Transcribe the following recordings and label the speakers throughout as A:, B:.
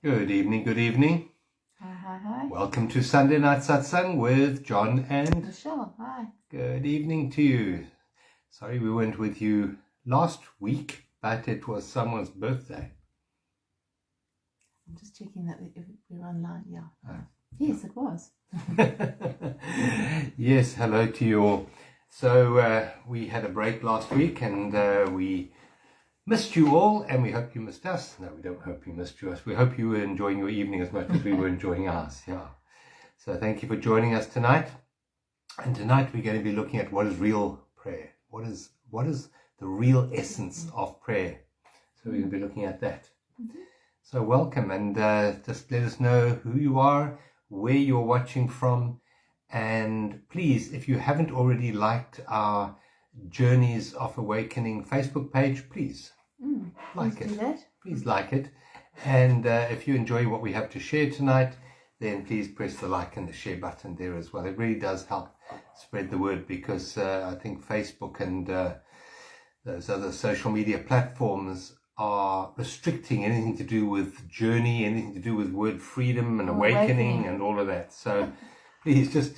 A: Good evening, good evening.
B: Hi.
A: Welcome to Sunday Night Satsang with John and
B: Michelle, hi.
A: Good evening to you. Sorry we weren't with you last week, but it was someone's birthday.
B: I'm just checking that we're online, yeah. Yes, it was.
A: Yes, hello to you all. So we had a break last week and we missed you all, and we hope you missed us. No, we don't hope you missed us. We hope you were enjoying your evening as much as we were enjoying ours. Yeah. So thank you for joining us tonight. And tonight we're going to be looking at what is real prayer. What is the real essence of prayer? So we're going to be looking at that.
B: Mm-hmm.
A: So welcome, and just let us know who you are, where you're watching from, and please, if you haven't already liked our Journeys of Awakening Facebook page, please like it. Please like it. And if you enjoy what we have to share tonight, then please press the like and the share button there as well. It really does help spread the word, because I think Facebook and those other social media platforms are restricting anything to do with journey, anything to do with word freedom and awakening and all of that. So please just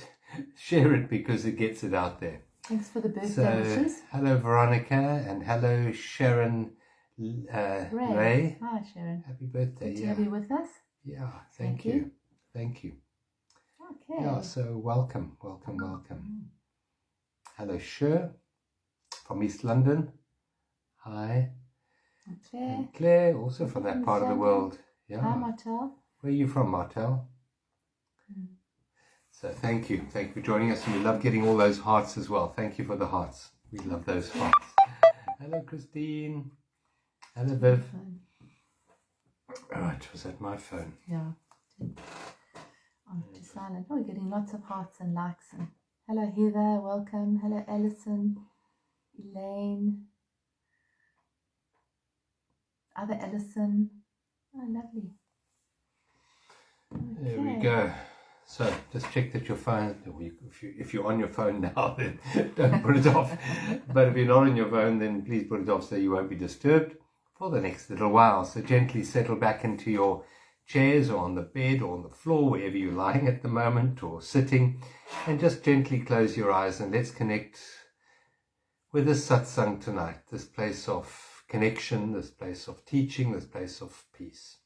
A: share it, because it gets it out there.
B: Thanks for the birthday wishes.
A: Hello Veronica, and hello Sharon Ray.
B: Hi Sharon.
A: Happy birthday.
B: Good to have you with us.
A: Yeah, thank you. Thank you.
B: Okay.
A: Yeah, so welcome. Hello Sher from East London. Hi. And Claire, also from that part of the world. Yeah.
B: Hi Martel.
A: Where are you from, Martel? So thank you for joining us, and we love getting all those hearts as well. Thank you for the hearts. We love those hearts. Hello Christine. Hello Viv. Right, was that my phone?
B: Yeah. On to silent. Oh, we're getting lots of hearts and likes. And hello Heather, welcome. Hello Ellison, Elaine, other Ellison. Oh, lovely. Okay.
A: There we go. So just check that your phone, if you're on your phone now, then don't put it off. But if you're not on your phone, then please put it off so you won't be disturbed for the next little while. So gently settle back into your chairs, or on the bed, or on the floor, wherever you're lying at the moment, or sitting, and just gently close your eyes, and let's connect with this satsang tonight, this place of connection, this place of teaching, this place of peace.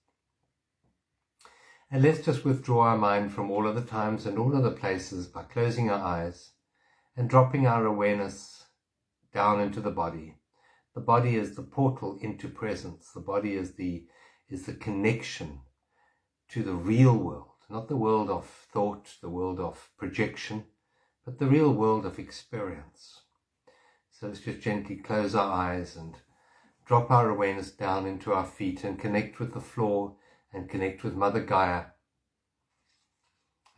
A: And let's just withdraw our mind from all of the times and all of the places by closing our eyes and dropping our awareness down into the body. The body is the portal into presence. The body is the connection to the real world, not the world of thought, the world of projection, but the real world of experience. So let's just gently close our eyes and drop our awareness down into our feet and connect with the floor and connect with Mother Gaia,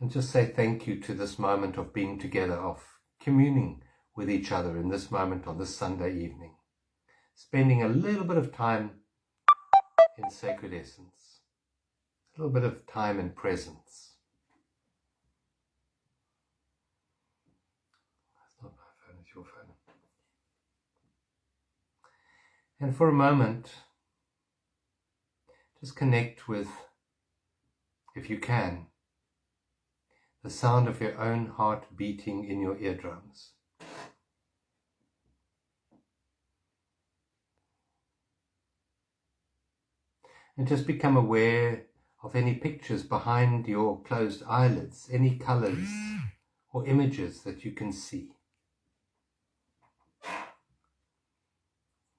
A: and just say thank you to this moment of being together, of communing with each other in this moment on this Sunday evening, spending a little bit of time in sacred essence, a little bit of time in presence. That's not my phone, it's your phone. And for a moment, just connect with, if you can, the sound of your own heart beating in your eardrums. And just become aware of any pictures behind your closed eyelids, any colors or images that you can see.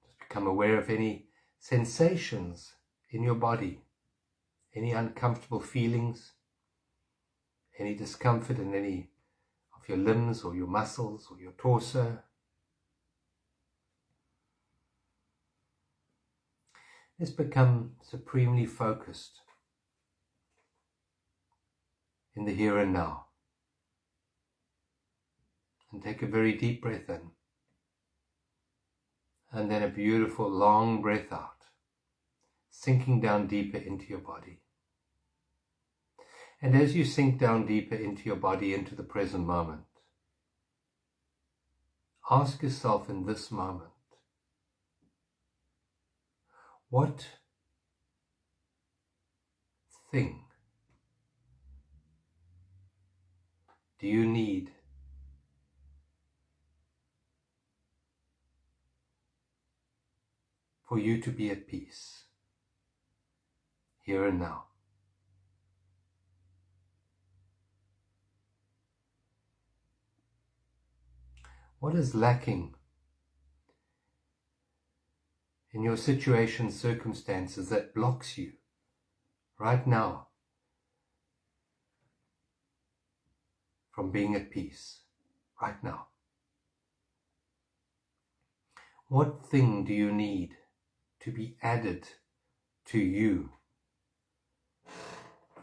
A: Just become aware of any sensations in your body, any uncomfortable feelings, any discomfort in any of your limbs or your muscles or your torso. Let's become supremely focused in the here and now. And take a very deep breath in, and then a beautiful long breath out, sinking down deeper into your body. And as you sink down deeper into your body, into the present moment, ask yourself in this moment, what thing do you need for you to be at peace here and now? What is lacking in your situation, circumstances that blocks you right now from being at peace right now? What thing do you need to be added to you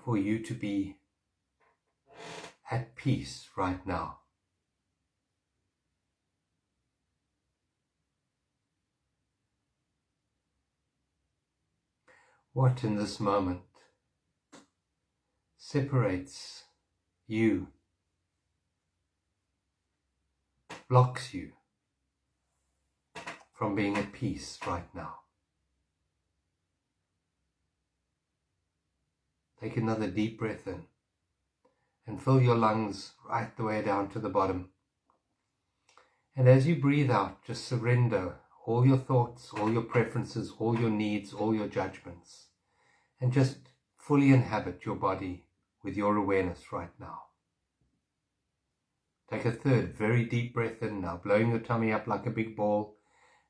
A: for you to be at peace right now? What in this moment separates you, blocks you from being at peace right now? Take another deep breath in and fill your lungs right the way down to the bottom. And as you breathe out, just surrender all your thoughts, all your preferences, all your needs, all your judgments, and just fully inhabit your body with your awareness right now. Take a third very deep breath in now, blowing your tummy up like a big ball,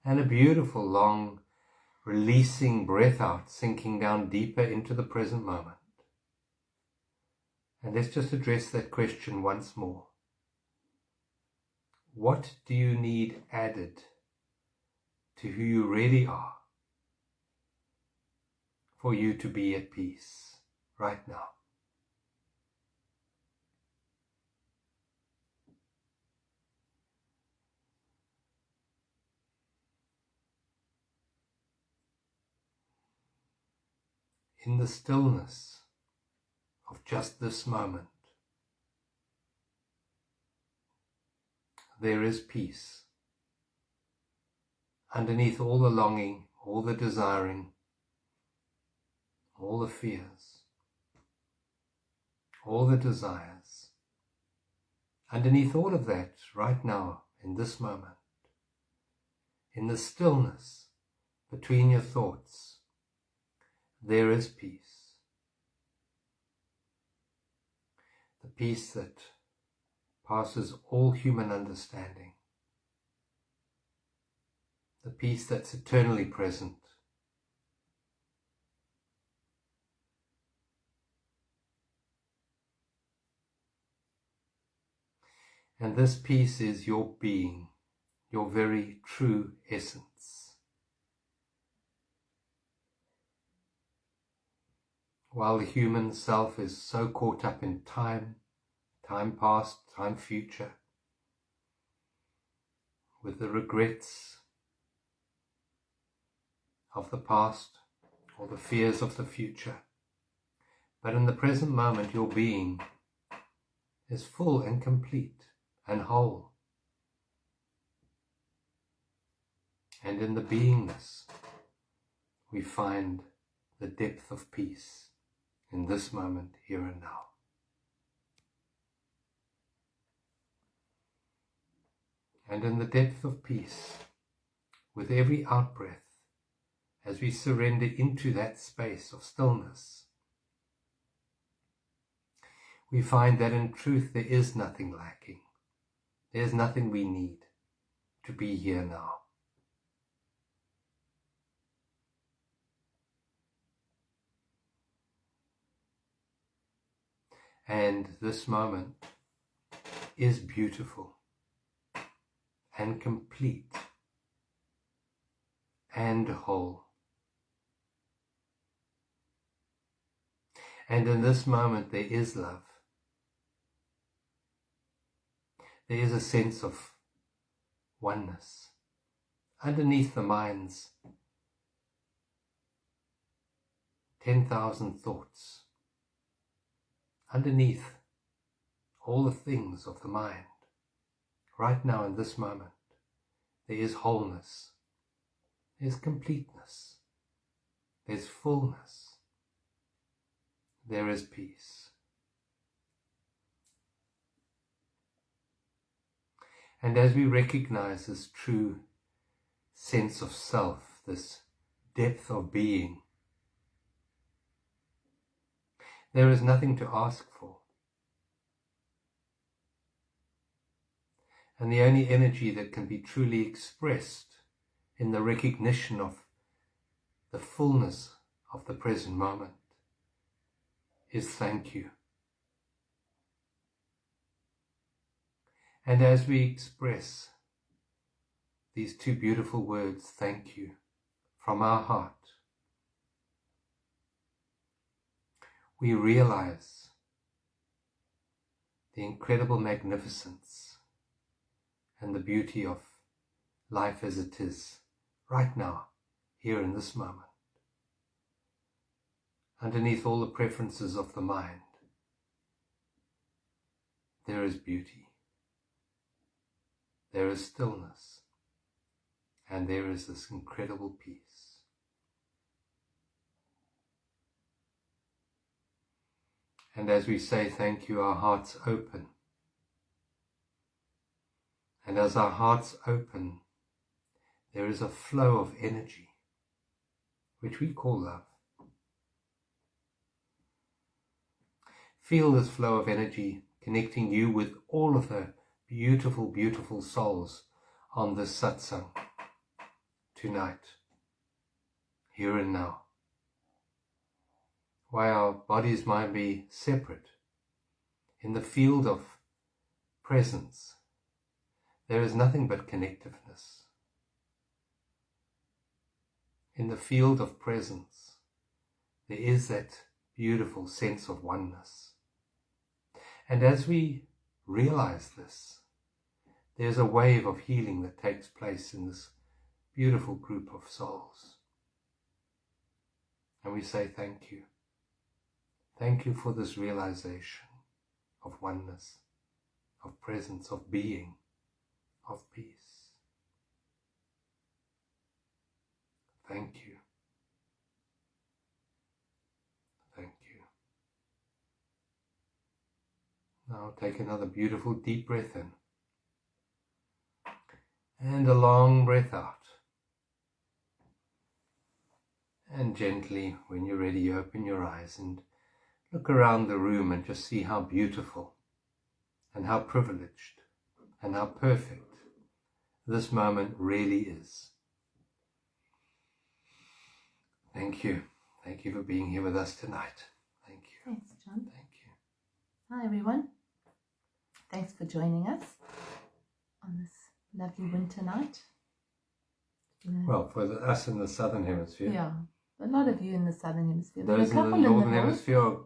A: and a beautiful long releasing breath out, sinking down deeper into the present moment. And let's just address that question once more. What do you need added to who you really are for you to be at peace right now? In the stillness of just this moment, there is peace. Underneath all the longing, all the desiring, all the fears, all the desires, underneath all of that, right now, in this moment, in the stillness between your thoughts, there is peace. The peace that passes all human understanding. The peace that's eternally present. And this peace is your being, your very true essence. While the human self is so caught up in time, time past, time future, with the regrets of the past or the fears of the future. But in the present moment, your being is full and complete and whole. And in the beingness, we find the depth of peace in this moment, here and now. And in the depth of peace, with every out-breath, as we surrender into that space of stillness, we find that in truth there is nothing lacking. There's nothing we need to be here now. And this moment is beautiful and complete and whole. And in this moment there is love. There is a sense of oneness underneath the mind's 10,000 thoughts. Underneath all the things of the mind, right now in this moment, there is wholeness, there's completeness, there's fullness, there is peace. And as we recognize this true sense of self, this depth of being, there is nothing to ask for. And the only energy that can be truly expressed in the recognition of the fullness of the present moment is thank you. And as we express these two beautiful words, thank you, from our heart, we realize the incredible magnificence and the beauty of life as it is right now, here in this moment. Underneath all the preferences of the mind, there is beauty, there is stillness, and there is this incredible peace. And as we say thank you, our hearts open. And as our hearts open, there is a flow of energy, which we call love. Feel this flow of energy connecting you with all of the beautiful, beautiful souls on this satsang tonight, here and now. While our bodies might be separate, in the field of presence, there is nothing but connectiveness. In the field of presence, there is that beautiful sense of oneness. And as we realize this, there's a wave of healing that takes place in this beautiful group of souls. And we say thank you. Thank you for this realization of oneness, of presence, of being, of peace. Thank you. Thank you. Now take another beautiful deep breath in. And a long breath out. And gently, when you're ready, you open your eyes and look around the room and just see how beautiful and how privileged and how perfect this moment really is. Thank you. Thank you for being here with us tonight. Thank you.
B: Thanks, John.
A: Thank you.
B: Hi, everyone. Thanks for joining us on this lovely winter night.
A: Well, for us in the Southern Hemisphere.
B: Yeah, a lot of you in the Southern Hemisphere.
A: Those in the Northern Hemisphere are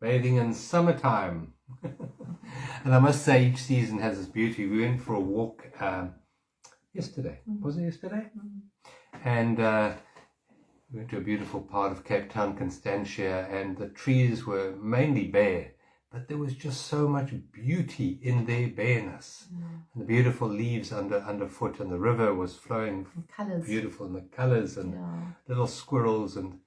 A: bathing in summertime. And I must say, each season has its beauty. We went for a walk yesterday. Was it yesterday? And we went to a beautiful part of Cape Town, Constantia, and the trees were mainly bare, but there was just so much beauty in their bareness. And the beautiful leaves underfoot, and the river was flowing beautiful, and the colours and little squirrels, and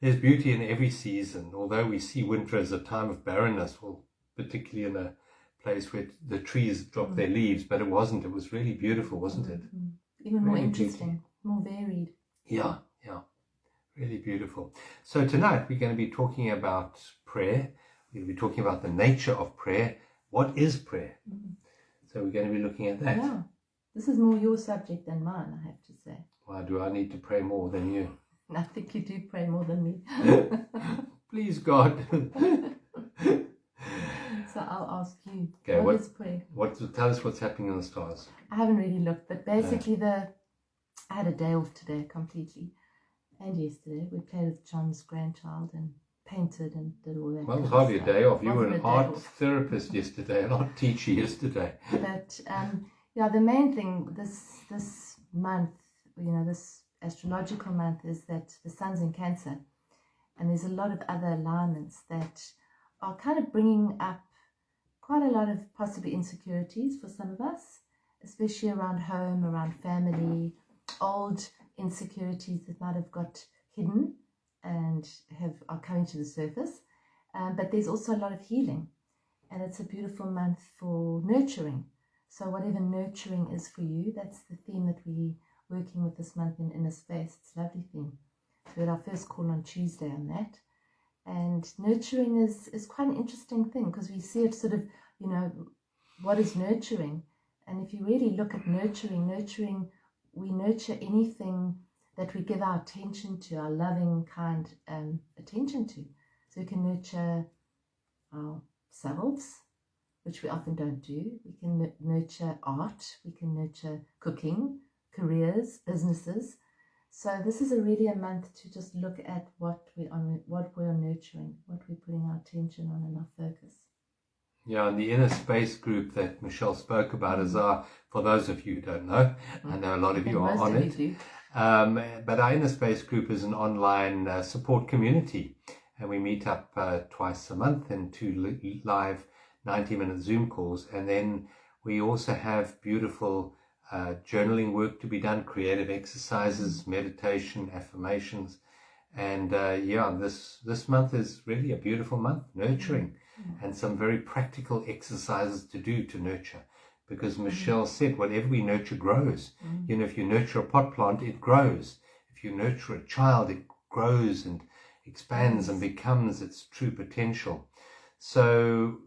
A: there's beauty in every season. Although we see winter as a time of barrenness, well, particularly in a place where the trees drop their leaves, but it wasn't. It was really beautiful, wasn't it?
B: Even more interesting, more varied.
A: Yeah, really beautiful. So tonight we're going to be talking about prayer. We're going to be talking about the nature of prayer. What is prayer? So we're going to be looking at that.
B: Yeah, this is more your subject than mine, I have to say.
A: Why do I need to pray more than you?
B: I think you do pray more than me.
A: Please, God.
B: So I'll ask you,
A: okay,
B: what is prayer?
A: Tell us what's happening in the stars.
B: I haven't really looked, but basically I had a day off today completely. And yesterday we played with John's grandchild and painted and did all that.
A: Well, it was hardly a day off. You were an art therapist yesterday, an art teacher yesterday.
B: But the main thing this month, this astrological month, is that the sun's in Cancer, and there's a lot of other alignments that are kind of bringing up quite a lot of possibly insecurities for some of us, especially around home, around family, old insecurities that might have got hidden and are coming to the surface. but there's also a lot of healing, and it's a beautiful month for nurturing. So whatever nurturing is for you, that's the theme that we're working with this month in Inner Space. It's a lovely theme. So we had our first call on Tuesday on that. And nurturing is quite an interesting thing, because we see it sort of, what is nurturing? And if you really look at nurturing, we nurture anything that we give our attention to, our loving, kind attention to. So we can nurture ourselves, which we often don't do. We can nurture art, we can nurture cooking, careers, businesses. So this is really a month to just look at what we are nurturing, what we're putting our attention on and our focus.
A: Yeah, and the Inner Space group that Michelle spoke about is for those of you who don't know, I know a lot of you are on it. But our Inner Space group is an online support community, and we meet up twice a month in 2 live 90-minute Zoom calls, and then we also have beautiful journaling work to be done, creative exercises, meditation, affirmations, and this month is really a beautiful month, nurturing, and some very practical exercises to do to nurture, because Michelle said whatever we nurture grows. If you nurture a pot plant, it grows. If you nurture a child, it grows and expands and becomes its true potential. So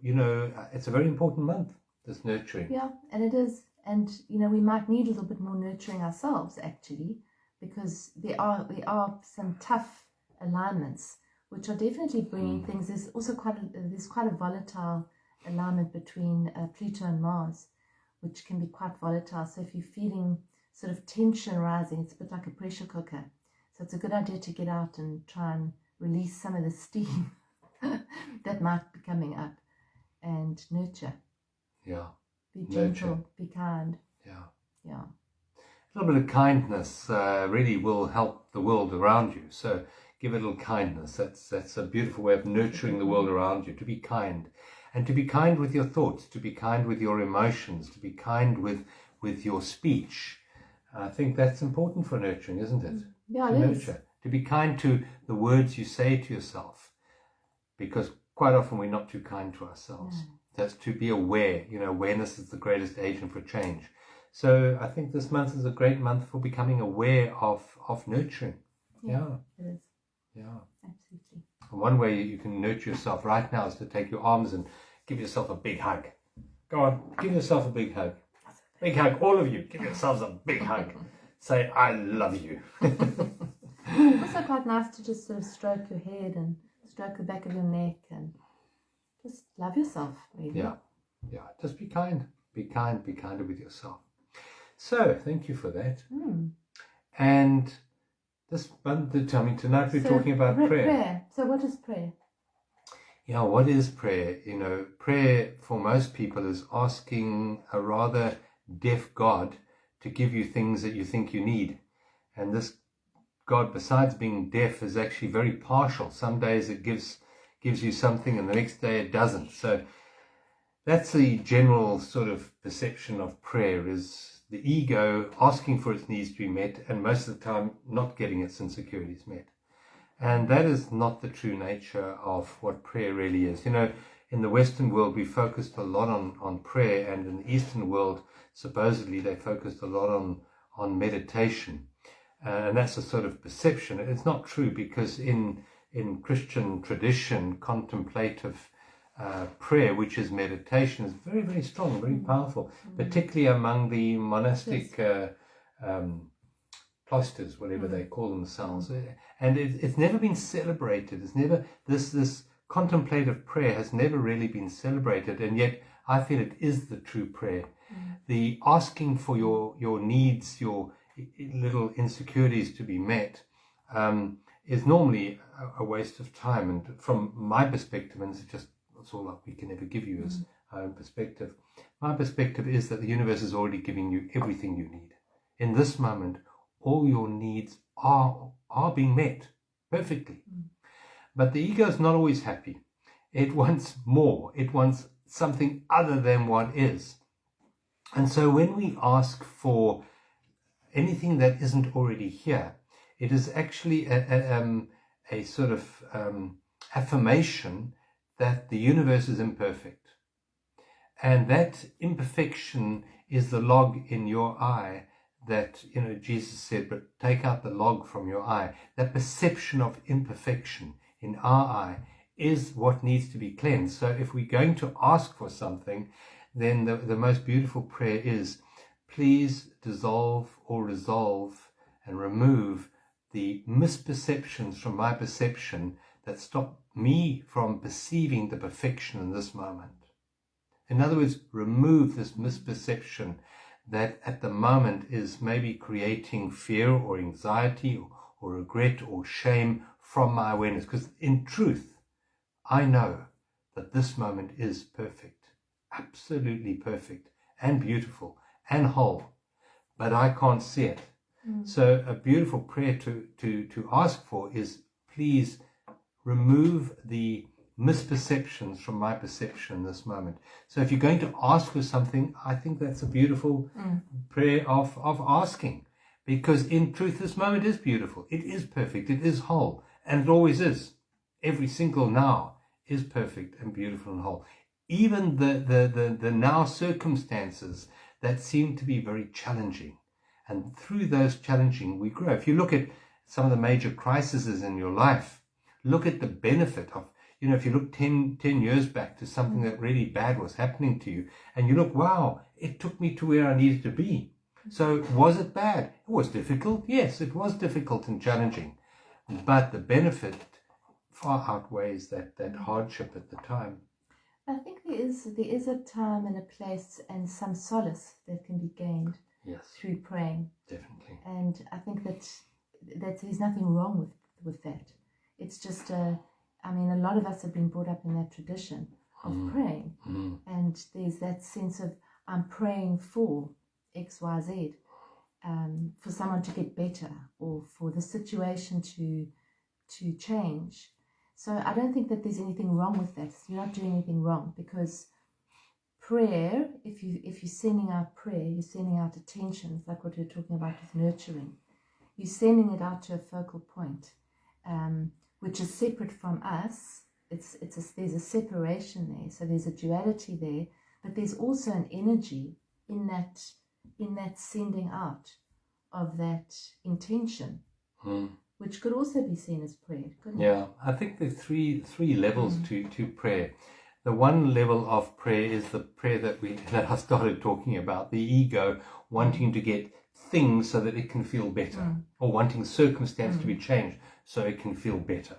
A: it's a very important month, this nurturing.
B: Yeah, and it is. And, we might need a little bit more nurturing ourselves, actually, because there are some tough alignments, which are definitely bringing things. There's also quite a volatile alignment between Pluto and Mars, which can be quite volatile. So if you're feeling sort of tension rising, it's a bit like a pressure cooker. So it's a good idea to get out and try and release some of the steam that might be coming up, and nurture.
A: Yeah.
B: Be gentle,
A: Nurture.
B: be kind.
A: Yeah. A little bit of kindness really will help the world around you. So give a little kindness. That's a beautiful way of nurturing the world around you, to be kind. And to be kind with your thoughts, to be kind with your emotions, to be kind with your speech. I think that's important for nurturing, isn't it?
B: Yeah,
A: it is. To be kind to the words you say to yourself, because quite often we're not too kind to ourselves.
B: No.
A: That's to be aware. Awareness is the greatest agent for change. So I think this month is a great month for becoming aware of nurturing. Yeah.
B: It is.
A: Yeah.
B: Absolutely.
A: One way you can nurture yourself right now is to take your arms and give yourself a big hug. Go on, give yourself a big hug. Big hug, all of you. Give yourselves a big hug. Say, I love you.
B: Also quite nice to just sort of stroke your head and stroke the back of your neck and just love yourself, really.
A: Yeah. Just be kind. Be kinder with yourself. So, thank you for that. And this month, tonight we're talking about prayer.
B: So what is prayer?
A: Yeah, what is prayer? Prayer for most people is asking a rather deaf God to give you things that you think you need. And this God, besides being deaf, is actually very partial. Some days it gives you something and the next day it doesn't. So that's the general sort of perception of prayer, is the ego asking for its needs to be met, and most of the time not getting its insecurities met. And that is not the true nature of what prayer really is. In the Western world, we focused a lot on prayer, and in the Eastern world, supposedly they focused a lot on meditation. And that's a sort of perception. It's not true, because in Christian tradition, contemplative prayer, which is meditation, is very, very strong, very powerful, particularly among the monastic cloisters, whatever they call themselves. And it's never been celebrated. It's never, this contemplative prayer has never really been celebrated, and yet I feel it is the true prayer. The asking for your needs, your little insecurities to be met, is normally a waste of time. And from my perspective, and it's all that we can ever give you as our own perspective, my perspective is that the universe is already giving you everything you need. In this moment, all your needs are being met perfectly. But the ego is not always happy. It wants more. It wants something other than what is. And so when we ask for anything that isn't already here, it is actually a sort of affirmation that the universe is imperfect. And that imperfection is the log in your eye that, Jesus said, but take out the log from your eye. That perception of imperfection in our eye is what needs to be cleansed. So if we're going to ask for something, then the most beautiful prayer is, please dissolve or resolve and remove the misperceptions from my perception that stop me from perceiving the perfection in this moment. In other words, remove this misperception that at the moment is maybe creating fear or anxiety or regret or shame from my awareness. Because in truth, I know that this moment is perfect, absolutely perfect and beautiful and whole, but I can't see it. So a beautiful prayer to ask for is, please remove the misperceptions from my perception in this moment. So if you're going to ask for something, I think that's a beautiful prayer of asking, because in truth this moment is beautiful, it is perfect, it is whole, and it always is. Every single now is perfect and beautiful and whole. Even the now circumstances that seem to be very challenging, and through those challenging we grow. If you look at some of the major crises in your life, look at the benefit of, if you look 10 years back to something that really bad was happening to you, and you look, wow, it took me to where I needed to be. So was it bad? It was difficult. Yes, it was difficult and challenging, but the benefit far outweighs that hardship at the time.
B: I think there is a time and a place and some solace that can be gained through praying.
A: Definitely.
B: And I think that there's nothing wrong with that. It's just a lot of us have been brought up in that tradition of praying. And there's that sense of, I'm praying for X, Y, Z, for someone to get better or for the situation to change. So I don't think that there's anything wrong with that. You're not doing anything wrong, because prayer, if you're sending out prayer, you're sending out attention, like what we're talking about with nurturing. You're sending it out to a focal point, which is separate from us. There's a separation there, so there's a duality there, but there's also an energy in that sending out of that intention, which could also be seen as prayer, couldn't it?
A: Yeah, I think there are three levels to prayer. The one level of prayer is the prayer that I started talking about, the ego wanting to get things so that it can feel better, or wanting circumstance to be changed so it can feel better.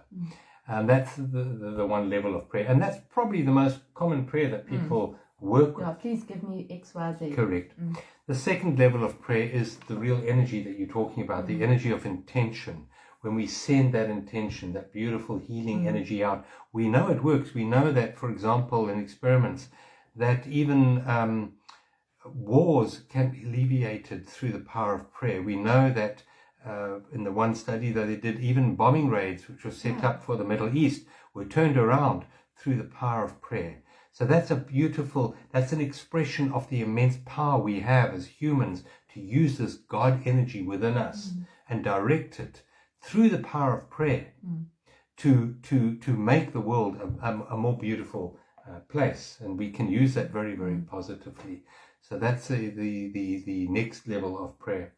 A: And that's the one level of prayer. And that's probably the most common prayer that people work with.
B: Yeah, please give me X, Y, Z.
A: Correct. The second level of prayer is the real energy that you're talking about, the energy of intention. When we send that intention, that beautiful healing energy out, we know it works. We know that, for example, in experiments, that even wars can be alleviated through the power of prayer. We know that in the one study that they did, even bombing raids, which were set up for the Middle East, were turned around through the power of prayer. So that's an expression of the immense power we have as humans to use this God energy within us and direct it through the power of prayer to make the world a more beautiful place. And we can use that very, very positively. So that's the next level of prayer.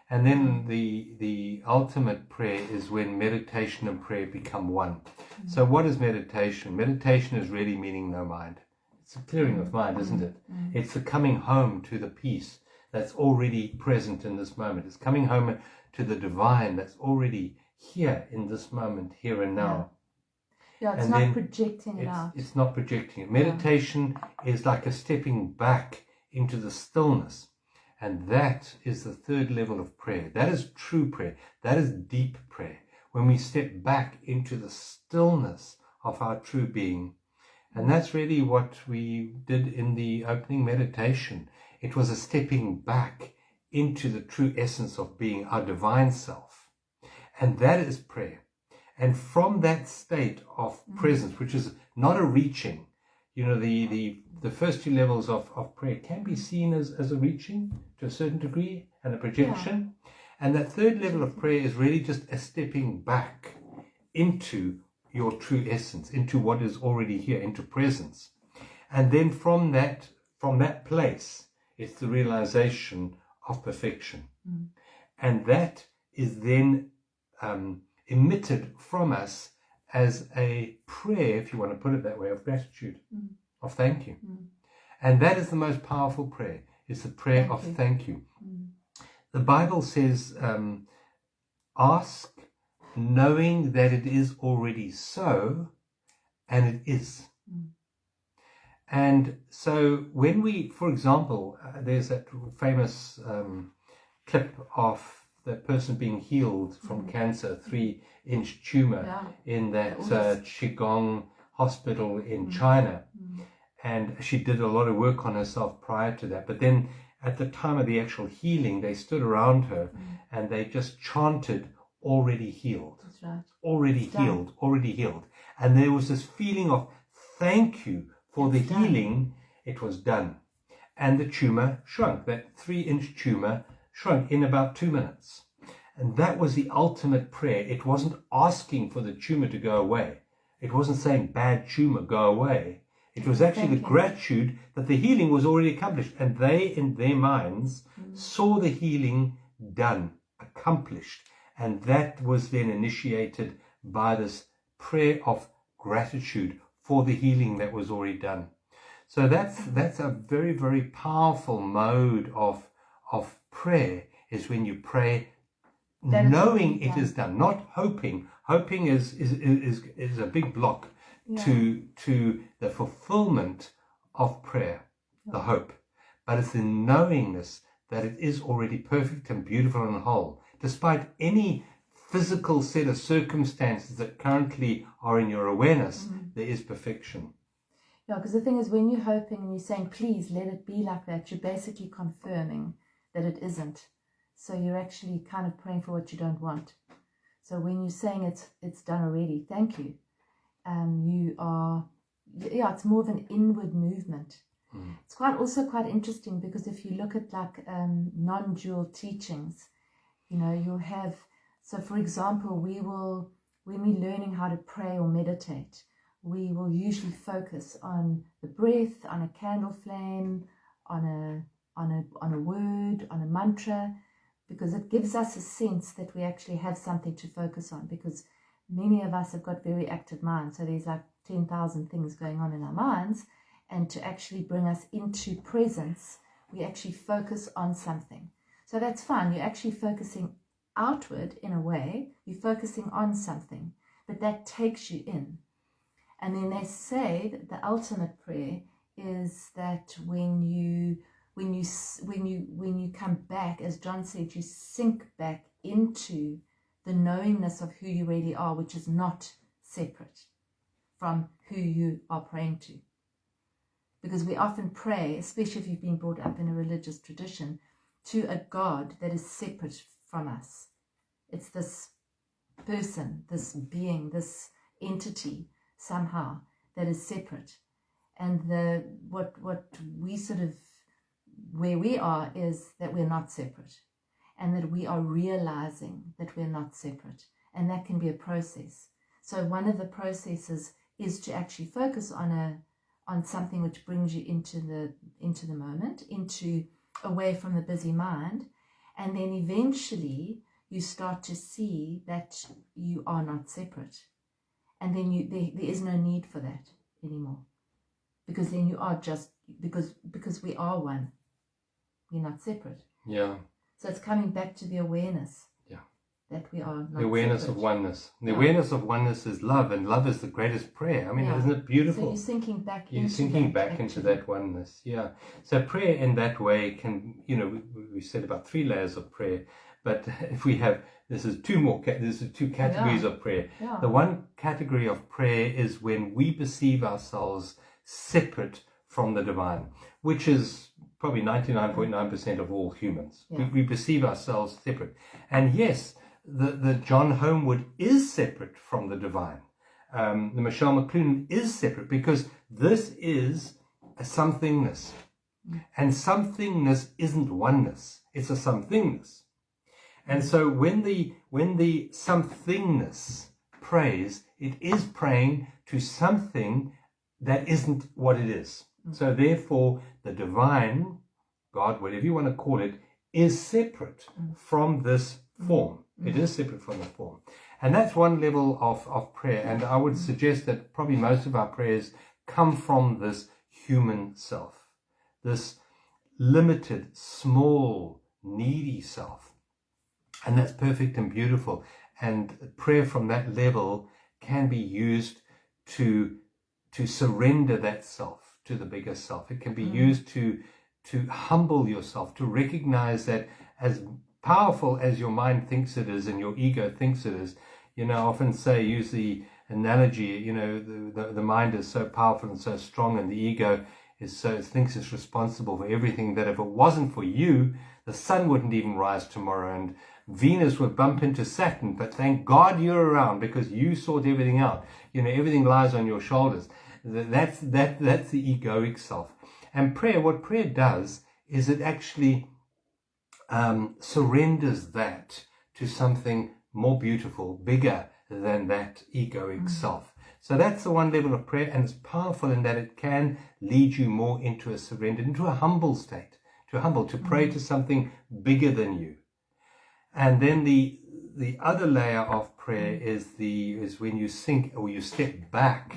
A: And then the ultimate prayer is when meditation and prayer become one. So what is meditation? Meditation is really meaning no mind. It's a clearing of mind, isn't it? It's the coming home to the peace that's already present in this moment. It's coming home to the divine that's already here in this moment, here and now.
B: Yeah, it's not projecting it out.
A: It's not projecting it. Meditation is like a stepping back into the stillness. And that is the third level of prayer. That is true prayer. That is deep prayer. When we step back into the stillness of our true being. And that's really what we did in the opening meditation. It was a stepping back into the true essence of being, our divine self. And that is prayer. And from that state of presence, which is not a reaching, the first two levels of prayer can be seen as a reaching to a certain degree and a projection. Yeah. And that third level of prayer is really just a stepping back into your true essence, into what is already here, into presence. And then from that place, it's the realization of perfection. And that is then emitted from us as a prayer, if you want to put it that way, of gratitude, of thank you. And that is the most powerful prayer. It's the prayer of thank you. The Bible says, ask knowing that it is already so, and it is. And so when we, for example, there's that famous clip of the person being healed from cancer, 3-inch tumor in that Qigong hospital in China. And she did a lot of work on herself prior to that. But then at the time of the actual healing, they stood around her and they just chanted, already healed.
B: That's right.
A: Already healed, already healed. And there was this feeling of thank you for the healing. It was done. And the tumor shrunk. That 3-inch tumor shrunk in about 2 minutes. And that was the ultimate prayer. It wasn't asking for the tumor to go away. It wasn't saying, bad tumor, go away. It was actually the gratitude that the healing was already accomplished. And they, in their minds, saw the healing done, accomplished. And that was then initiated by this prayer of gratitude for the healing that was already done. So that's a very, very powerful mode of prayer, is when you pray knowing it is done, not hoping. Hoping is a big block to the fulfillment of prayer, the hope. But it's the knowingness that it is already perfect and beautiful and whole, despite any physical set of circumstances that currently are in your awareness. There is perfection.
B: Yeah, because the thing is, when you're hoping and you're saying, please let it be like that, you're basically confirming that it isn't. So you're actually kind of praying for what you don't want. So when you're saying it's done already, thank you, you are, it's more of an inward movement. It's also quite interesting, because if you look at like non-dual teachings, you'll have, so for example, when we're learning how to pray or meditate, we will usually focus on the breath, on a candle flame, on a word, on a mantra, because it gives us a sense that we actually have something to focus on, because many of us have got very active minds. So there's like 10,000 things going on in our minds, and to actually bring us into presence, we actually focus on something. So that's fine. You're actually focusing outward in a way. You're focusing on something, but that takes you in. And then they say that the ultimate prayer is that when you come back, as John said, you sink back into the knowingness of who you really are, which is not separate from who you are praying to. Because we often pray, especially if you've been brought up in a religious tradition, to a God that is separate from us. It's this person, this being, this entity somehow that is separate. And what we sort of, where we are, is that we're not separate, and that we are realizing that we're not separate. And that can be a process. So one of the processes is to actually focus on something which brings you into the moment, away from the busy mind, and then eventually you start to see that you are not separate, and then there is no need for that anymore, because then you are just because we are one. We're not separate.
A: Yeah.
B: So it's coming back to the awareness. That we are not
A: the awareness
B: separate.
A: of oneness. The awareness of oneness is love, and love is the greatest prayer. I mean, isn't it beautiful?
B: So you're sinking back
A: into that oneness. Yeah. So prayer in that way can, we said about 3 layers of prayer, but if we have, this is 2 categories of prayer.
B: Yeah.
A: The one category of prayer is when we perceive ourselves separate from the divine, which is probably 99.9% of all humans.
B: Yeah.
A: We perceive ourselves separate. And yes, the John Homewood is separate from the divine. The Michelle McLuhan is separate, because this is a somethingness. And somethingness isn't oneness. It's a somethingness. And so when the somethingness prays, it is praying to something that isn't what it is. So therefore, the divine, God, whatever you want to call it, is separate from this form. It is separate from the form. And that's one level of prayer. And I would suggest that probably most of our prayers come from this human self, this limited, small, needy self. And that's perfect and beautiful. And prayer from that level can be used to surrender that self to the bigger self. It can be used to humble yourself, to recognize that as powerful as your mind thinks it is and your ego thinks it is, I often use the analogy, the mind is so powerful and so strong, and the ego thinks it's responsible for everything, that if it wasn't for you, the sun wouldn't even rise tomorrow, and Venus would bump into Saturn, but thank God you're around because you sort everything out. Everything lies on your shoulders. That's the egoic self. And what prayer does is it actually surrenders that to something more beautiful, bigger than that egoic self. So that's the one level of prayer, and it's powerful in that it can lead you more into a surrender, into a humble state, to pray to something bigger than you. And then the other layer of prayer is when you sink, or you step back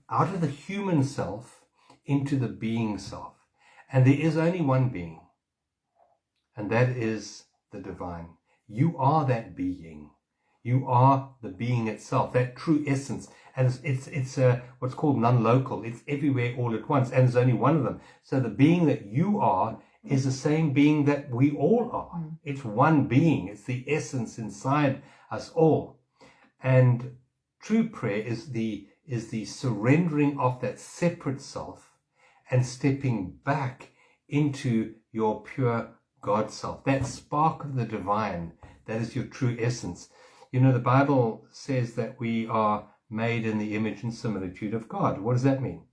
A: out of the human self into the being self. And there is only one being, and that is the divine. You are that being. You are the being itself, that true essence. And it's what's called non-local. It's everywhere all at once, and there's only one of them. So the being that you are is the same being that we all are. It's one being. It's the essence inside us all. And true prayer is the surrendering of that separate self and stepping back into your pure God self, that spark of the divine, that is your true essence. The Bible says that we are made in the image and similitude of God. What does that mean?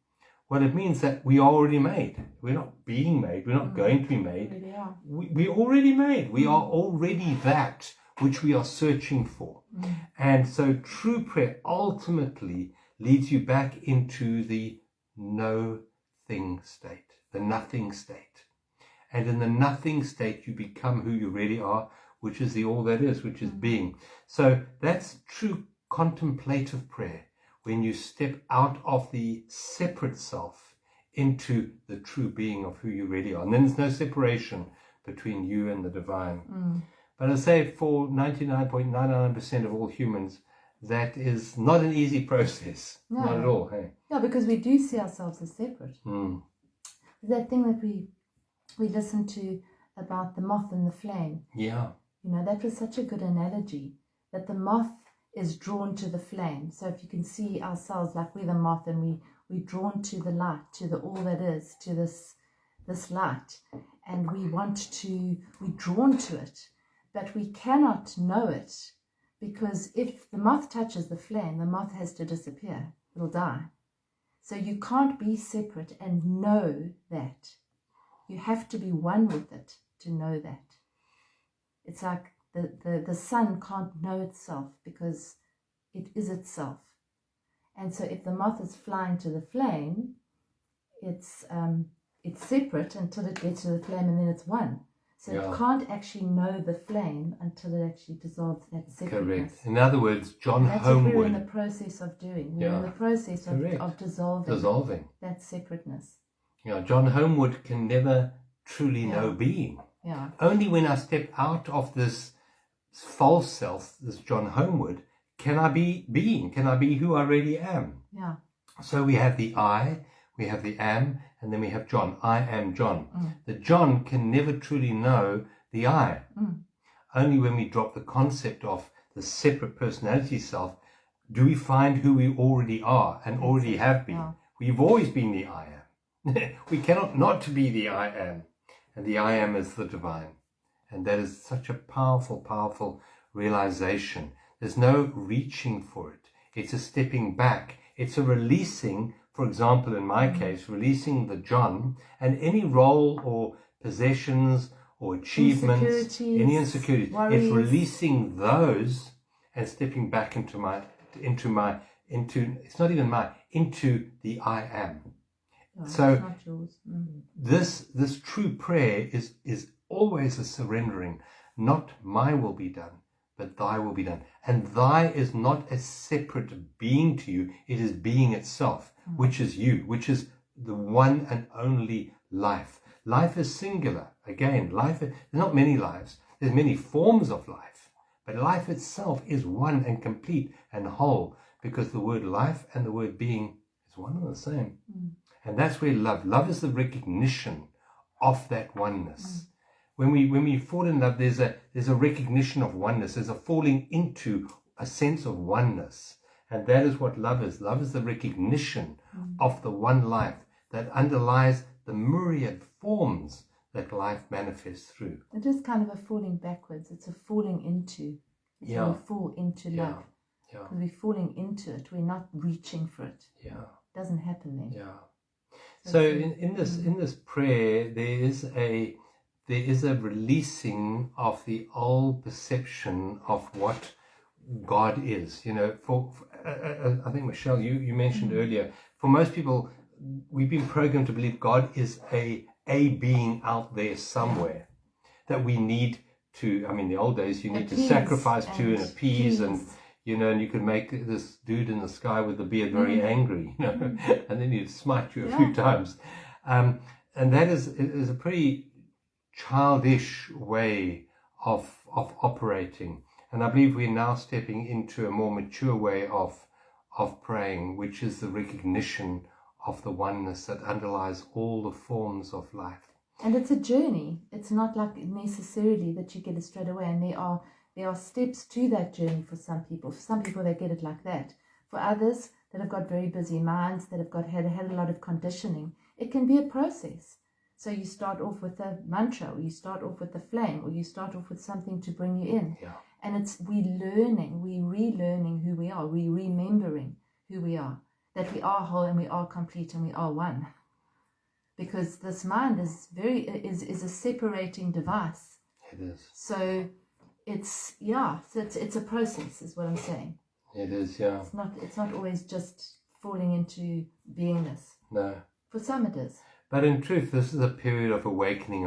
A: Well, it means that we are already made. We're not being made. We're not going to be made. We're already made. We are already that which we are searching for. And so true prayer ultimately leads you back into the no-thing state, the nothing state. And in the nothing state, you become who you really are, which is the all that is, which is being. So that's true contemplative prayer, when you step out of the separate self into the true being of who you really are. And then there's no separation between you and the divine. But I say for 99.99% of all humans, that is not an easy process. No. Not at all. Hey?
B: Yeah, because we do see ourselves as separate. That thing that we listened to about the moth and the flame.
A: Yeah.
B: That was such a good analogy, that the moth is drawn to the flame. So if you can see ourselves like we're the moth, and we're drawn to the light, to the all that is, to this light, and we're drawn to it, but we cannot know it, because if the moth touches the flame, the moth has to disappear. It'll die. So you can't be separate and know that. You have to be one with it to know that. It's like the sun can't know itself because it is itself. And so if the moth is flying to the flame, it's separate until it gets to the flame, and then it's one. So it can't actually know the flame until it actually dissolves that separateness.
A: Correct. In other words,
B: That's what we're in the process of doing. We're in the process of dissolving that separateness.
A: John Homewood can never truly know being. Only when I step out of this false self, this John Homewood, can I be being, can I be who I really am. So we have the I, we have the am, and then we have John. I am John. The John can never truly know the I. Only when we drop the concept of the separate personality self do we find who we already are and already have been. We've always been the I am. We cannot not to be the I am. And the I am is the divine. And that is such a powerful, powerful realization. There's no reaching for it. It's a stepping back. It's a releasing, for example, in my case, releasing the John and any role or possessions or achievements, any insecurities. Worries. It's releasing those and stepping back into it's not even mine, into the I am.
B: Oh,
A: So
B: it's not yours.
A: this true prayer is always a surrendering. Not my will be done, but thy will be done. And thy is not a separate being to you. It is being itself, which is you, which is the one and only life. Life is singular. Again, there's not many lives. There's many forms of life. But life itself is one and complete and whole, because the word life and the word being is one and the same. And that's where love is the recognition of that oneness. When we fall in love, there's a recognition of oneness. There's a falling into a sense of oneness. And that is what love is. Love is the recognition of the one life that underlies the myriad forms that life manifests through.
B: It is kind of a falling backwards. It's a falling into. It's when we fall into love.
A: Yeah.
B: Because we're falling into it. We're not reaching for it.
A: Yeah.
B: It doesn't happen then.
A: Yeah. So in this prayer, there is a releasing of the old perception of what God is. I think, Michelle, you mentioned earlier, for most people, we've been programmed to believe God is a being out there somewhere that we need to, in the old days, you need to sacrifice to and appease, and you could make this dude in the sky with the beard very angry, and then he'd smite you a few times. And that is a pretty childish way of operating. And I believe we're now stepping into a more mature way of praying, which is the recognition of the oneness that underlies all the forms of life.
B: And it's a journey. It's not like necessarily that you get it straight away. And there are steps to that journey for some people. For some people, they get it like that. For others that have got very busy minds, that have had a lot of conditioning, it can be a process. So you start off with a mantra, or you start off with a flame, or you start off with something to bring you in.
A: Yeah.
B: And we relearning who we are, we remembering who we are, that we are whole and we are complete and we are one. Because this mind is a separating device.
A: It is.
B: So it's a process, is what I'm saying.
A: It is, yeah.
B: It's not always just falling into beingness.
A: No.
B: For some it is.
A: But in truth, this is a period of awakening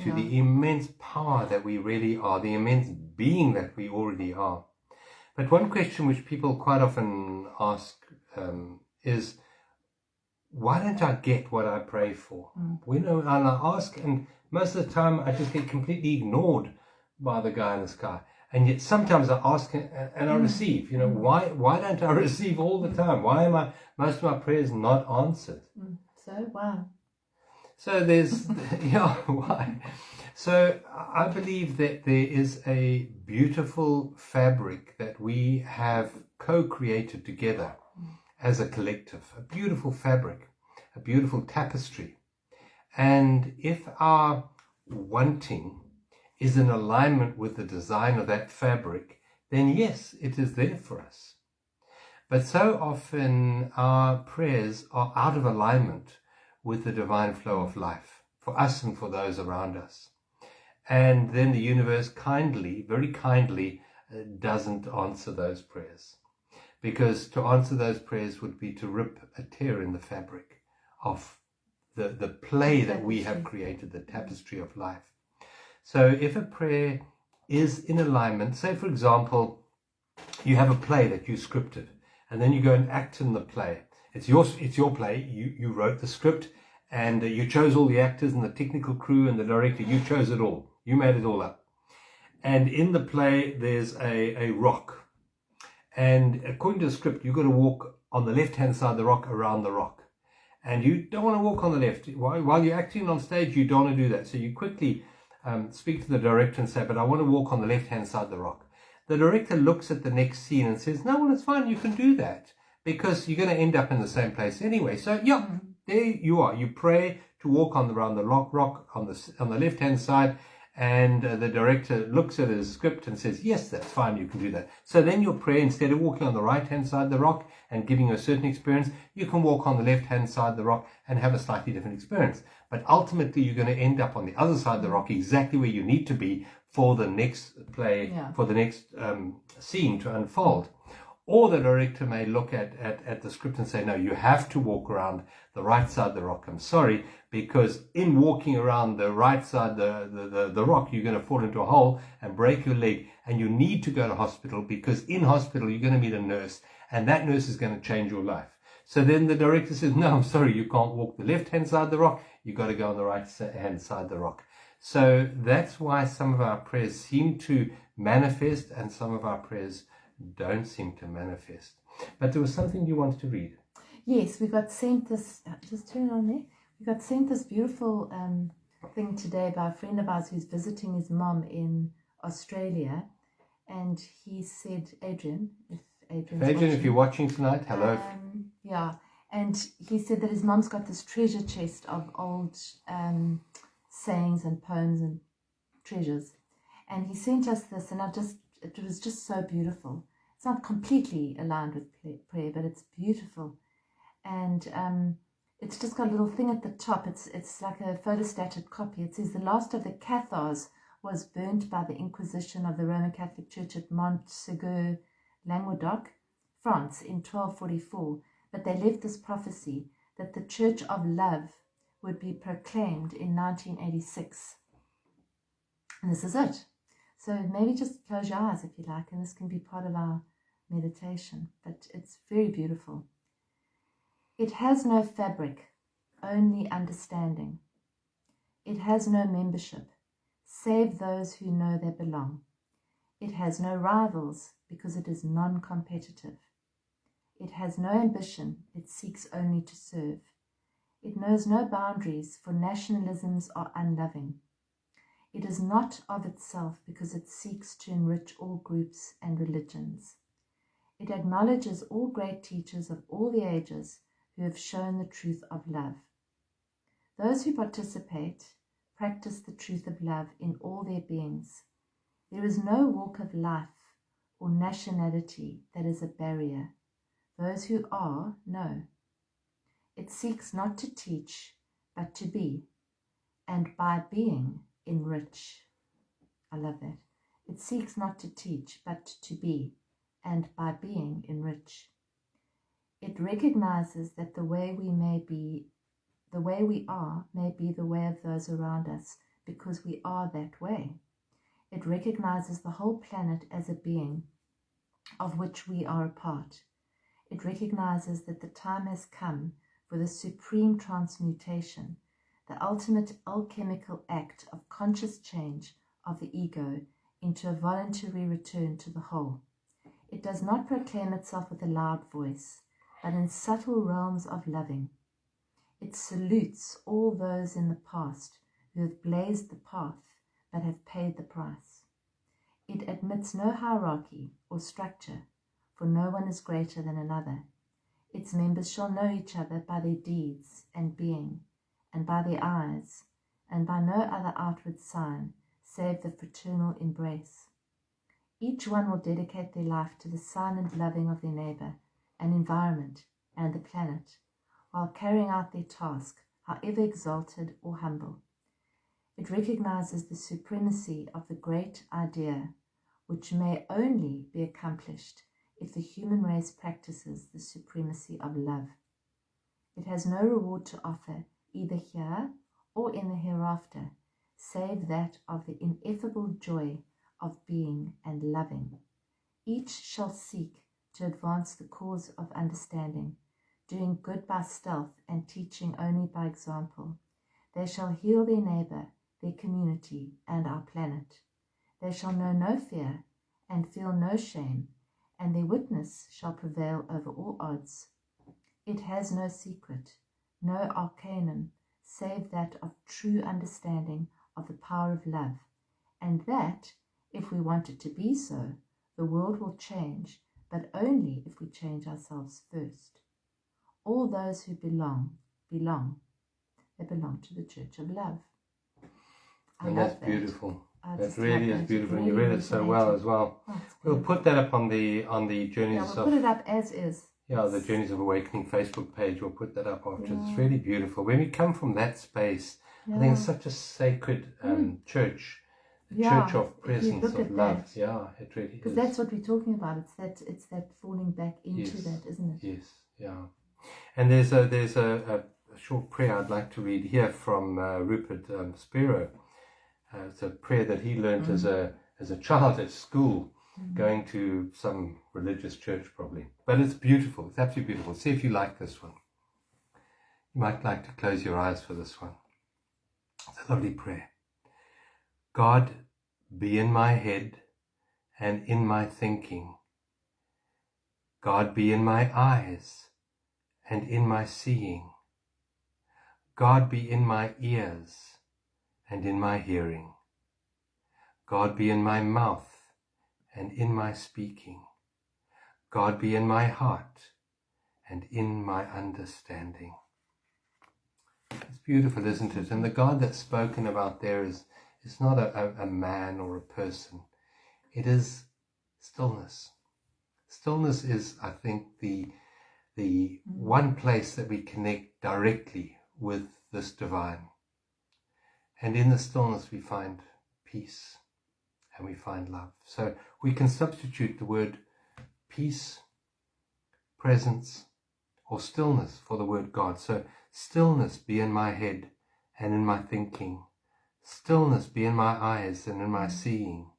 A: to the immense power that we really are, the immense being that we already are. But one question which people quite often ask is, why don't I get what I pray for? And I ask, and most of the time I just get completely ignored by the guy in the sky. And yet sometimes I ask and I receive. Why don't I receive all the time? Why am most of my prayers not answered?
B: So, wow.
A: So there's, why? So I believe that there is a beautiful fabric that we have co-created together as a collective, a beautiful fabric, a beautiful tapestry. And if our wanting is in alignment with the design of that fabric, then yes, it is there for us. But so often our prayers are out of alignment with the divine flow of life for us and for those around us. And then the universe very kindly, doesn't answer those prayers. Because to answer those prayers would be to rip a tear in the fabric of the play that we have created, the tapestry of life. So if a prayer is in alignment, say for example, you have a play that you scripted, and then you go and act in the play. It's your play. You wrote the script, and you chose all the actors and the technical crew and the director. You chose it all. You made it all up. And in the play, there's a rock. And according to the script, you've got to walk on the left-hand side of the rock, around the rock. And you don't want to walk on the left. While you're acting on stage, you don't want to do that. So you quickly speak to the director and say, but I want to walk on the left-hand side of the rock. The director looks at the next scene and says, no, well, it's fine. You can do that because you're going to end up in the same place anyway. So, there you are. You pray to walk around the rock on the left-hand side. And the director looks at his script and says, yes, that's fine, you can do that. So then your prayer, instead of walking on the right-hand side of the rock and giving you a certain experience, you can walk on the left-hand side of the rock and have a slightly different experience. But ultimately, you're going to end up on the other side of the rock, exactly where you need to be for the next play,
B: Yeah.
A: for the next scene to unfold. Or the director may look at the script and say, no, you have to walk around the right side of the rock. I'm sorry, because in walking around the right side the rock, you're going to fall into a hole and break your leg, and you need to go to hospital, because in hospital you're going to meet a nurse, and that nurse is going to change your life. So then the director says, no, I'm sorry, you can't walk the left-hand side of the rock. You've got to go on the right-hand side of the rock. So that's why some of our prayers seem to manifest and some of our prayers don't seem to manifest. But there was something you wanted to read.
B: Yes, we got sent this, just turn on there. We got sent this beautiful thing today by a friend of ours who's visiting his mom in Australia. And he said, Adrian,
A: if you're watching tonight, hello.
B: Yeah, and he said that his mom's got this treasure chest of old sayings and poems and treasures. And he sent us this, and it was just so beautiful. It's not completely aligned with prayer, but it's beautiful. And it's just got a little thing at the top. It's like a photostated copy. It says, the last of the Cathars was burnt by the Inquisition of the Roman Catholic Church at Montségur, Languedoc, France, in 1244. But they left this prophecy that the Church of Love would be proclaimed in 1986. And this is it. So maybe just close your eyes if you like, and this can be part of our meditation. But it's very beautiful. It has no fabric, only understanding. It has no membership, save those who know they belong. It has no rivals because it is non-competitive. It has no ambition, it seeks only to serve. It knows no boundaries, for nationalisms are unloving. It is not of itself because it seeks to enrich all groups and religions. It acknowledges all great teachers of all the ages who have shown the truth of love. Those who participate practice the truth of love in all their beings. There is no walk of life or nationality that is a barrier. Those who are know. It seeks not to teach, but to be, and by being enrich. I love that. It seeks not to teach, but to be, and by being enrich. It recognizes that the way we are may be the way of those around us, because we are that way. It recognizes the whole planet as a being of which we are a part. It recognizes that the time has come for the supreme transmutation, the ultimate alchemical act of conscious change of the ego into a voluntary return to the whole. It does not proclaim itself with a loud voice, but in subtle realms of loving. It salutes all those in the past who have blazed the path but have paid the price. It admits no hierarchy or structure, for no one is greater than another. Its members shall know each other by their deeds and being, and by their eyes, and by no other outward sign save the fraternal embrace. Each one will dedicate their life to the silent loving of their neighbor, and environment, and the planet, while carrying out their task, however exalted or humble. It recognizes the supremacy of the great idea, which may only be accomplished if the human race practices the supremacy of love. It has no reward to offer, either here or in the hereafter, save that of the ineffable joy of being and loving. Each shall seek to advance the cause of understanding, doing good by stealth and teaching only by example. They shall heal their neighbor, their community, and our planet. They shall know no fear and feel no shame, and their witness shall prevail over all odds. It has no secret, no arcanum, save that of true understanding of the power of love, and that, if we want it to be so, the world will change, but only if we change ourselves first. All those who belong. They belong to the Church of Love.
A: And that's beautiful. That really is beautiful, and you read it so well as well. We'll put that up on the Journeys
B: we'll put it up as is.
A: Yeah, the Journeys of Awakening Facebook page. We'll put that up after. It's really beautiful. When we come from that space, I think it's such a sacred church church of
B: if you
A: presence,
B: look
A: of
B: at
A: love.
B: that.
A: Yeah, it really
B: Because
A: is.
B: that's what we're talking about. It's that falling back into
A: Yes.
B: that, isn't it?
A: Yes, yeah. And there's a short prayer I'd like to read here from Rupert Spiro. It's a prayer that he learnt as a child at school, going to some religious church probably. But it's beautiful. It's absolutely beautiful. See if you like this one. You might like to close your eyes for this one. It's a lovely prayer. God, be in my head and in my thinking. God, be in my eyes and in my seeing. God, be in my ears and in my hearing. God, be in my mouth and in my speaking. God, be in my heart and in my understanding. It's beautiful, isn't it? And the God that's spoken about there is not a man or a person. It is stillness. Stillness is, I think, the one place that we connect directly with this divine. And in the stillness we find peace and we find love. So we can substitute the word peace, presence, or stillness for the word God. So stillness be in my head and in my thinking. Stillness be in my eyes and in my seeing.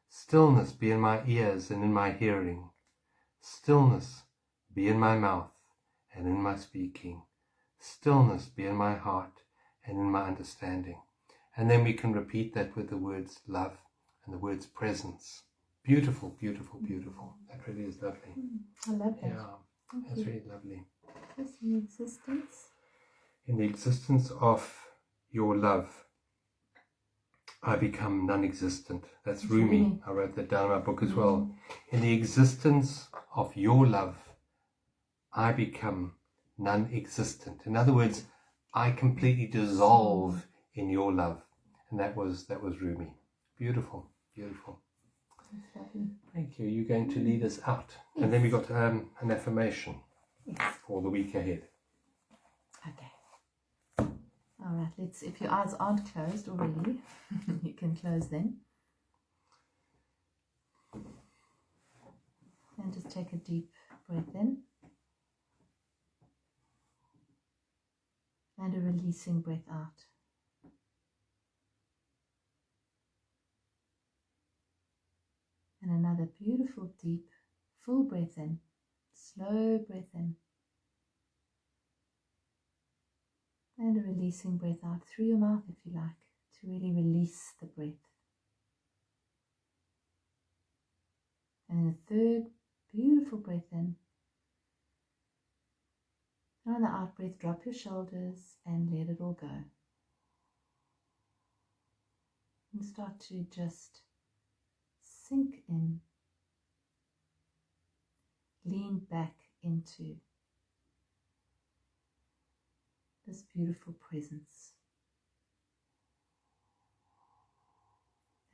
A: Stillness be in my ears and in my hearing. Stillness be in my mouth and in my speaking. Stillness be in my heart and in my understanding. And then we can repeat that with the words love and the words presence. Beautiful, beautiful, beautiful. That really is lovely.
B: I love that.
A: Yeah, that's really lovely.
B: Just in existence.
A: In the existence of your love, I become non-existent. That's Rumi. I wrote that down in my book as well. In the existence of your love, I become non-existent. In other words, I completely dissolve in your love. And that was Rumi. Beautiful, beautiful. Thank you. You're going to lead us out. Yes. And then we got an affirmation for the week ahead.
B: Okay. All right, if your eyes aren't closed already, you can close them. And just take a deep breath in. And a releasing breath out. And another beautiful, deep, full breath in. Slow breath in. And a releasing breath out through your mouth if you like, to really release the breath. And then a third beautiful breath in. And on the out breath, drop your shoulders and let it all go. And start to just sink in. Lean back into this beautiful presence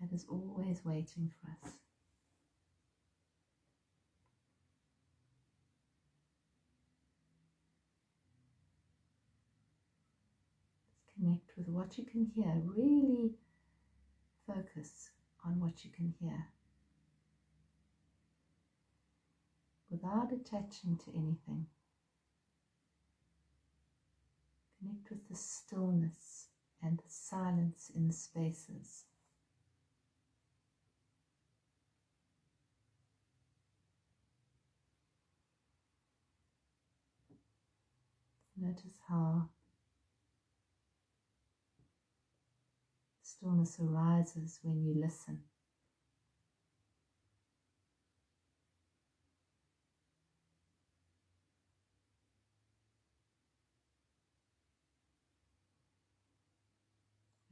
B: that is always waiting for us. Just connect with what you can hear. Really focus on what you can hear without attaching to anything. Connect with the stillness and the silence in the spaces. Notice how stillness arises when you listen.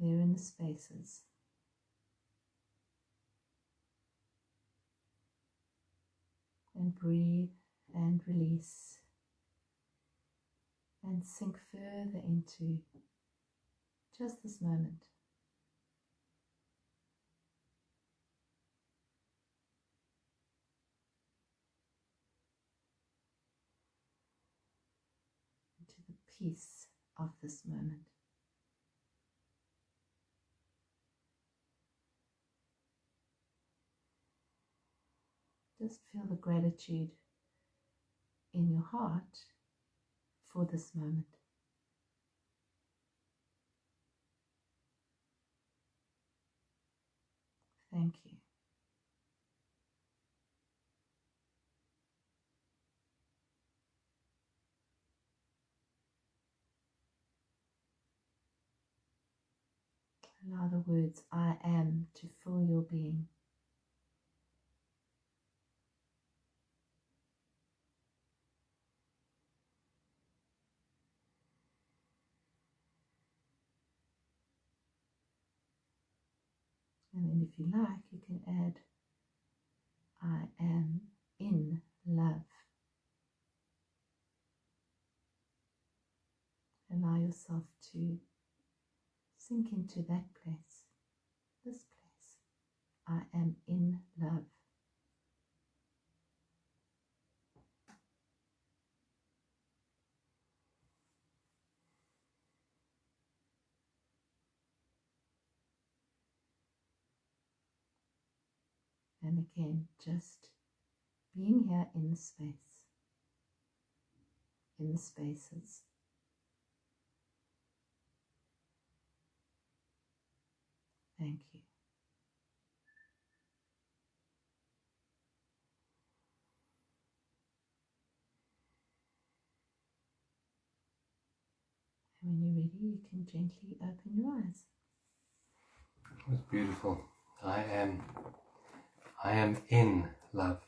B: There in the spaces. And breathe and release. And sink further into just this moment. Into the peace of this moment. Just feel the gratitude in your heart for this moment. Thank you. Allow the words I am to fill your being. And then if you like, you can add I am in love. Allow yourself to sink into that place, this place. I am in love. And again, just being here in the space, in the spaces. Thank you. And when you're ready, you can gently open your eyes.
A: That's beautiful. I am in love,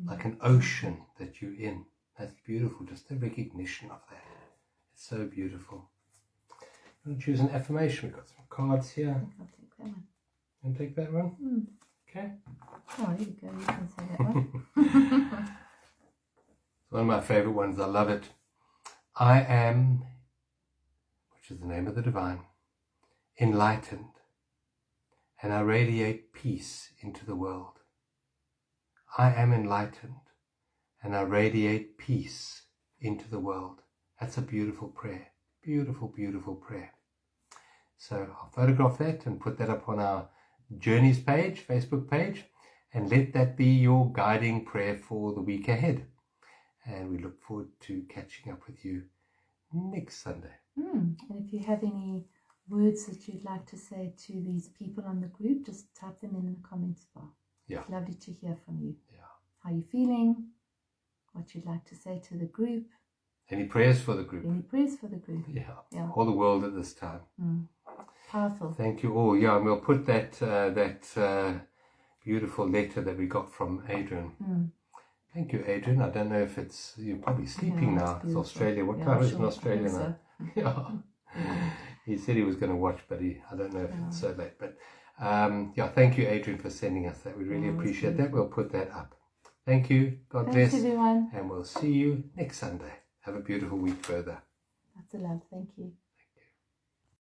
A: like an ocean that you're in. That's beautiful, just the recognition of that. It's so beautiful. I'm going to choose an affirmation. We've got some cards here.
B: I think I'll take that one.
A: You want to take that one?
B: Mm.
A: Okay.
B: Oh, there you go, you can say that one.
A: It's one of my favorite ones. I love it. I am, which is the name of the divine, enlightened, and I radiate peace into the world. I am enlightened, and I radiate peace into the world. That's a beautiful prayer. Beautiful, beautiful prayer. So I'll photograph that and put that up on our Journeys page, Facebook page, and let that be your guiding prayer for the week ahead. And we look forward to catching up with you next Sunday.
B: And if you have any words that you'd like to say to these people on the group, just type them in the comments bar.
A: Yeah.
B: It's lovely to hear from you.
A: Yeah.
B: How you're feeling, what you'd like to say to the group.
A: Any prayers for the group?
B: Any prayers for the group.
A: Yeah. All the world at this time.
B: Powerful.
A: Thank you all. Yeah, and we'll put that beautiful letter that we got from Adrian. Thank you, Adrian. I don't know if you're probably sleeping now. It's Australia. What time is it in Australia now?
B: So.
A: Yeah. He said he was going to watch, but I don't know if it's so late. But thank you, Adrian, for sending us that. We really appreciate that. We'll put that up. Thank you. God bless.
B: Thanks, everyone.
A: And we'll see you next Sunday. Have a beautiful week further.
B: Lots of love. Thank you.